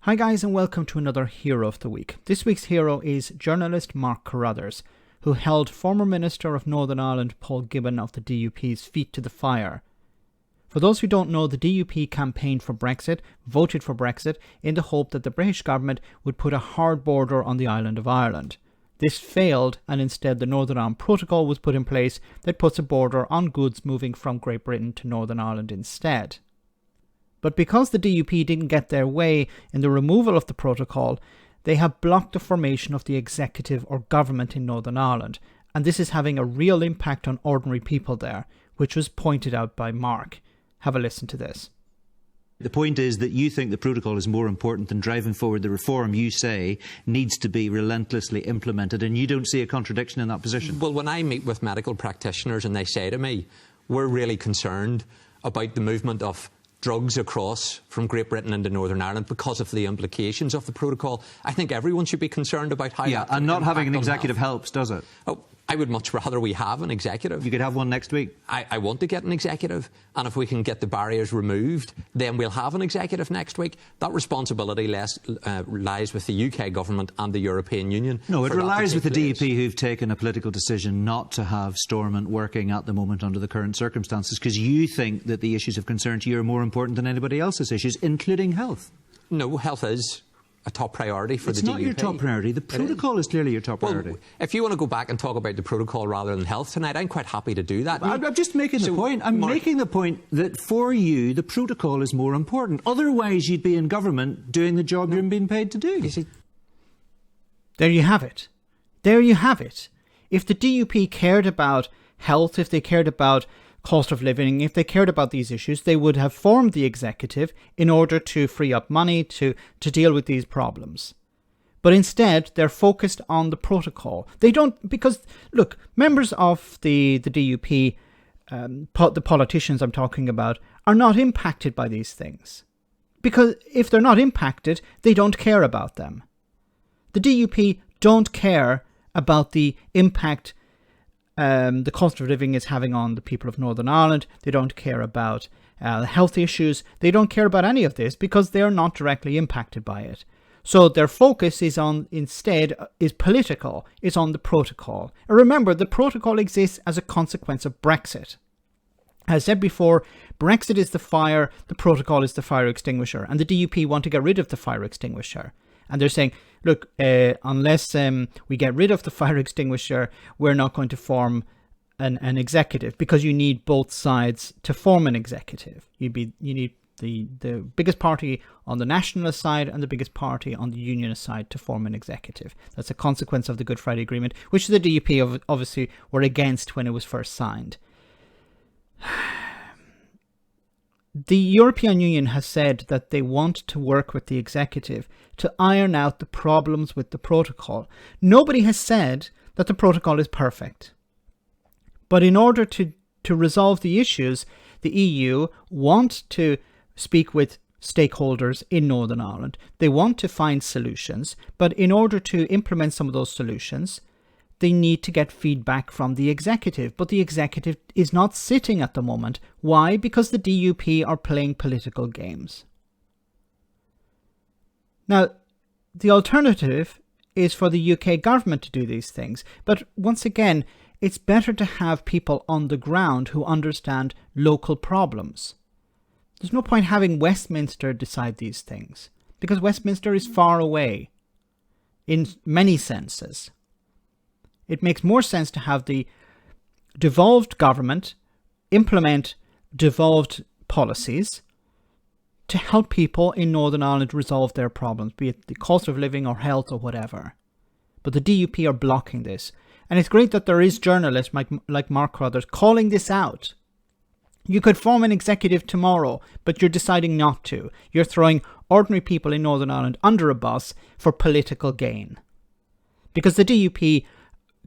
Hi guys, and welcome to another Hero of the Week. This week's hero is journalist Mark Carruthers, who held former Minister of Northern Ireland Paul Gibbon of the DUP's feet to the fire. For those who don't know, the DUP campaigned for Brexit, voted for Brexit, in the hope that the British government would put a hard border on the island of Ireland. This failed, and instead the Northern Ireland Protocol was put in place that puts a border on goods moving from Great Britain to Northern Ireland instead. But because the DUP didn't get their way in the removal of the protocol, they have blocked the formation of the executive or government in Northern Ireland, and this is having a real impact on ordinary people there, which was pointed out by Mark. Have a listen to this. The point is that you think the protocol is more important than driving forward the reform you say needs to be relentlessly implemented, and you don't see a contradiction in that position. Well, when I meet with medical practitioners and they say to me, we're really concerned about the movement of drugs across from Great Britain into Northern Ireland because of the implications of the protocol, I think everyone should be concerned about how that and not having an executive helps, does it? Oh, I would much rather we have an executive. You could have one next week. I want to get an executive, and if we can get the barriers removed, then we'll have an executive next week. That responsibility lies with the UK government and the European Union. No, it relies with the DUP, who've taken a political decision not to have Stormont working at the moment under the current circumstances, because you think that the issues of concern to you are more important than anybody else's issues, including health. No, health is a top priority for the DUP. It's not your top priority. The protocol is clearly your top priority. Well, if you want to go back and talk about the protocol rather than health tonight, I'm quite happy to do that. I'm just making the point. I'm making the point that for you, the protocol is more important. Otherwise, you'd be in government doing the job you're being paid to do. You see? There you have it. There you have it. If the DUP cared about health, if they cared about cost of living, if they cared about these issues, they would have formed the executive in order to free up money to deal with these problems. But instead, they're focused on the protocol. They don't, because, look, members of the DUP, the politicians I'm talking about, are not impacted by these things. Because if they're not impacted, they don't care about them. The DUP don't care about the impact the cost of living is having on the people of Northern Ireland. They don't care about health issues. They don't care about any of this because they're not directly impacted by it. So their focus is political, is on the protocol. And remember, the protocol exists as a consequence of Brexit. As I said before, Brexit is the fire, the protocol is the fire extinguisher, and the DUP want to get rid of the fire extinguisher. And they're saying, look, unless we get rid of the fire extinguisher, we're not going to form an executive, because you need both sides to form an executive. You need the biggest party on the nationalist side and the biggest party on the unionist side to form an executive. That's a consequence of the Good Friday Agreement, which the DUP obviously were against when it was first signed. The European Union has said that they want to work with the executive to iron out the problems with the protocol. Nobody has said that the protocol is perfect. But in order to resolve the issues, the EU want to speak with stakeholders in Northern Ireland. They want to find solutions, but in order to implement some of those solutions, they need to get feedback from the executive. But the executive is not sitting at the moment. Why? Because the DUP are playing political games. Now, the alternative is for the UK government to do these things. But once again, it's better to have people on the ground who understand local problems. There's no point having Westminster decide these things, because Westminster is far away in many senses. It makes more sense to have the devolved government implement devolved policies to help people in Northern Ireland resolve their problems, be it the cost of living or health or whatever. But the DUP are blocking this. And it's great that there is journalists like Mark Carruthers calling this out. You could form an executive tomorrow, but you're deciding not to. You're throwing ordinary people in Northern Ireland under a bus for political gain. Because the DUP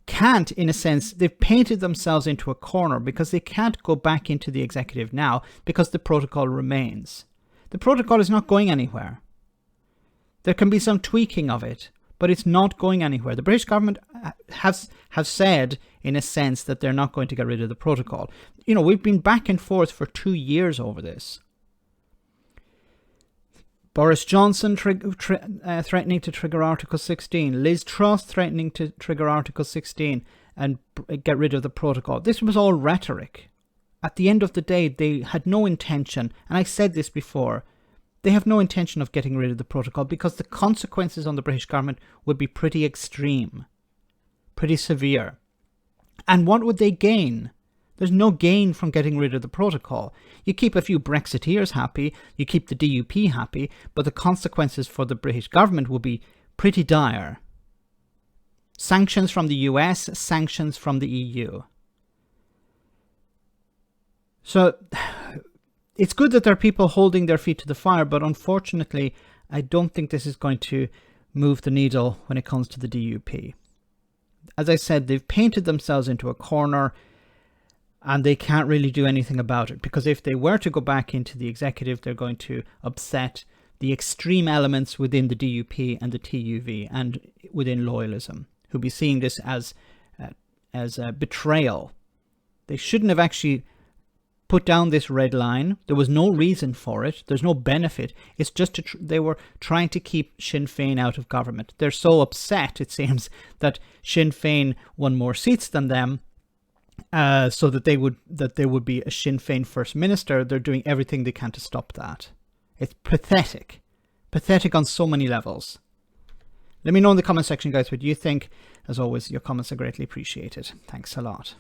can't, in a sense, they've painted themselves into a corner because they can't go back into the executive now because the protocol remains. The protocol is not going anywhere. There can be some tweaking of it, but it's not going anywhere. The British government have said, in a sense, that they're not going to get rid of the protocol. You know, we've been back and forth for 2 years over this. Boris Johnson threatening to trigger Article 16. Liz Truss threatening to trigger Article 16 and get rid of the protocol. This was all rhetoric. At the end of the day, they had no intention, and I said this before, they have no intention of getting rid of the protocol because the consequences on the British government would be pretty extreme, pretty severe. And what would they gain? There's no gain from getting rid of the protocol. You keep a few Brexiteers happy, you keep the DUP happy, but the consequences for the British government will be pretty dire. Sanctions from the US, sanctions from the EU. So it's good that there are people holding their feet to the fire, but unfortunately, I don't think this is going to move the needle when it comes to the DUP. As I said, they've painted themselves into a corner and they can't really do anything about it, because if they were to go back into the executive, they're going to upset the extreme elements within the DUP and the TUV and within loyalism, who'll be seeing this as a betrayal. They shouldn't have actually put down this red line. There was no reason for it. There's no benefit. It's just they were trying to keep Sinn Féin out of government. They're so upset, it seems, that Sinn Féin won more seats than them, so that there would be a Sinn Féin First Minister. They're doing everything they can to stop that. It's pathetic. Pathetic on so many levels. Let me know in the comment section, guys, what you think. As always, your comments are greatly appreciated. Thanks a lot.